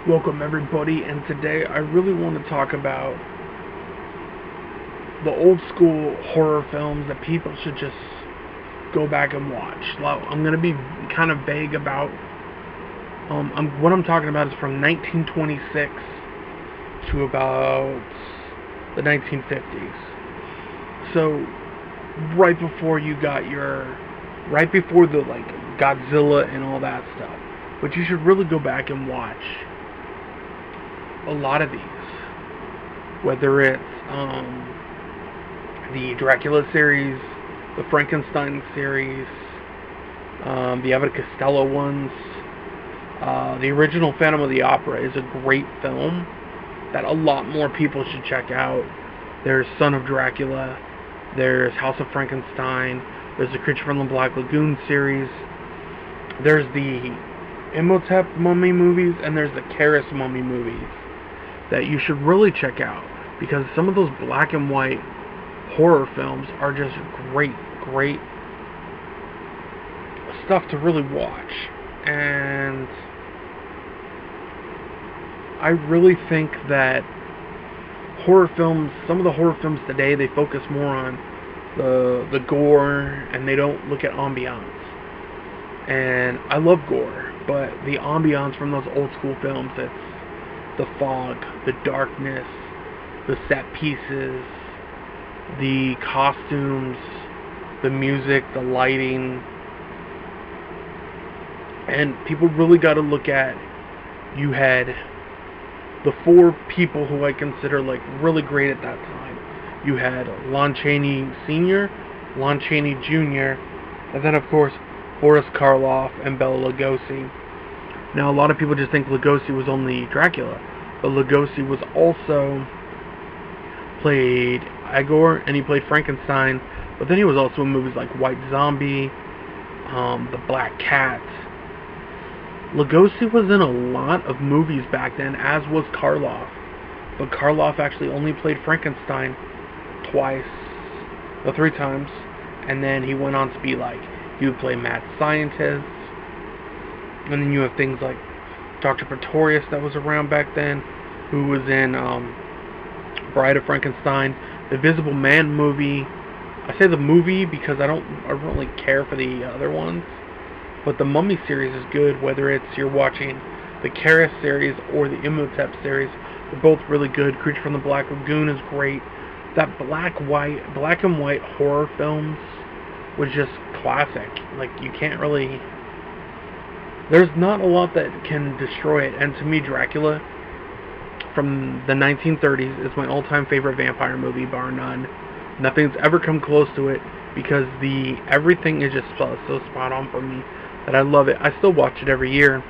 Welcome everybody, and today I really want to talk about the old school horror films that people should just go back and watch. I'm going to be kind of vague about what I'm talking about is from 1926 to about the 1950s. So right before the like Godzilla and all that stuff. But you should really go back and watch a lot of these, whether it's the Dracula series, the Frankenstein series, the Abbott and Costello ones. The original Phantom of the Opera is a great film that a lot more people should check out. There's Son of Dracula, there's House of Frankenstein, there's the Creature from the Black Lagoon series, there's the Imhotep mummy movies, and there's the Karras mummy movies that you should really check out, because some of those black and white horror films are just great stuff to really watch. And I really think that some of the horror films today, they focus more on the gore, and they don't look at ambiance. And I love gore, but the ambiance from those old school films, it's the fog, the darkness, the set pieces, the costumes, the music, the lighting. And people really got to look at, you had the four people who I consider like really great at that time. You had Lon Chaney Sr., Lon Chaney Jr., and then of course Boris Karloff and Bela Lugosi. Now a lot of people just think Lugosi was only Dracula, but Lugosi was also played Igor, and he played Frankenstein, but then he was also in movies like White Zombie, The Black Cat. Lugosi was in a lot of movies back then, as was Karloff. But Karloff actually only played Frankenstein three times. And then he went on to be like, he would play mad scientist. And then you have things like Dr. Pretorius that was around back then, who was in Bride of Frankenstein, the Invisible Man movie. I say the movie because I don't really care for the other ones. But the Mummy series is good, whether it's you're watching the Karras series or the Imhotep series. They're both really good. Creature from the Black Lagoon is great. That black and white horror films was just classic. Like, you can't really... There's not a lot that can destroy it. And to me, Dracula from the 1930s is my all-time favorite vampire movie, bar none. Nothing's ever come close to it, because everything is just so spot on for me that I love it. I still watch it every year,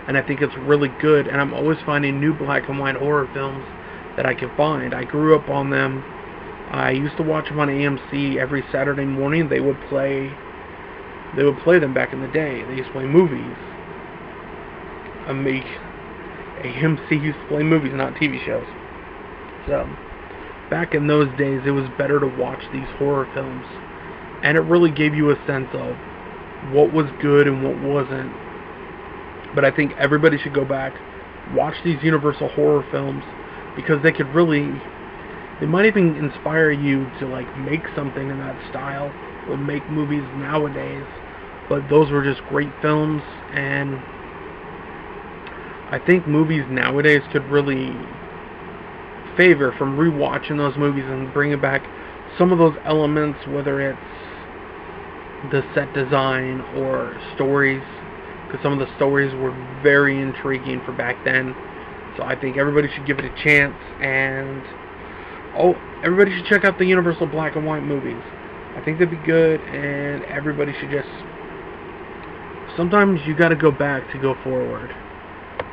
and I think it's really good, and I'm always finding new black and white horror films that I can find. I grew up on them. I used to watch them on AMC every Saturday morning. They would play them back in the day. They used to play movies. AMC used to play movies, not TV shows. So, back in those days, it was better to watch these horror films, and it really gave you a sense of what was good and what wasn't. But I think everybody should go back, watch these Universal horror films, because they might even inspire you to like make something in that style, or make movies nowadays. But those were just great films, and I think movies nowadays could really favor from rewatching those movies and bringing back some of those elements, whether it's the set design or stories, because some of the stories were very intriguing for back then. So I think everybody should give it a chance, and everybody should check out the Universal black and white movies. I think they'd be good, and everybody should just... Sometimes you gotta go back to go forward.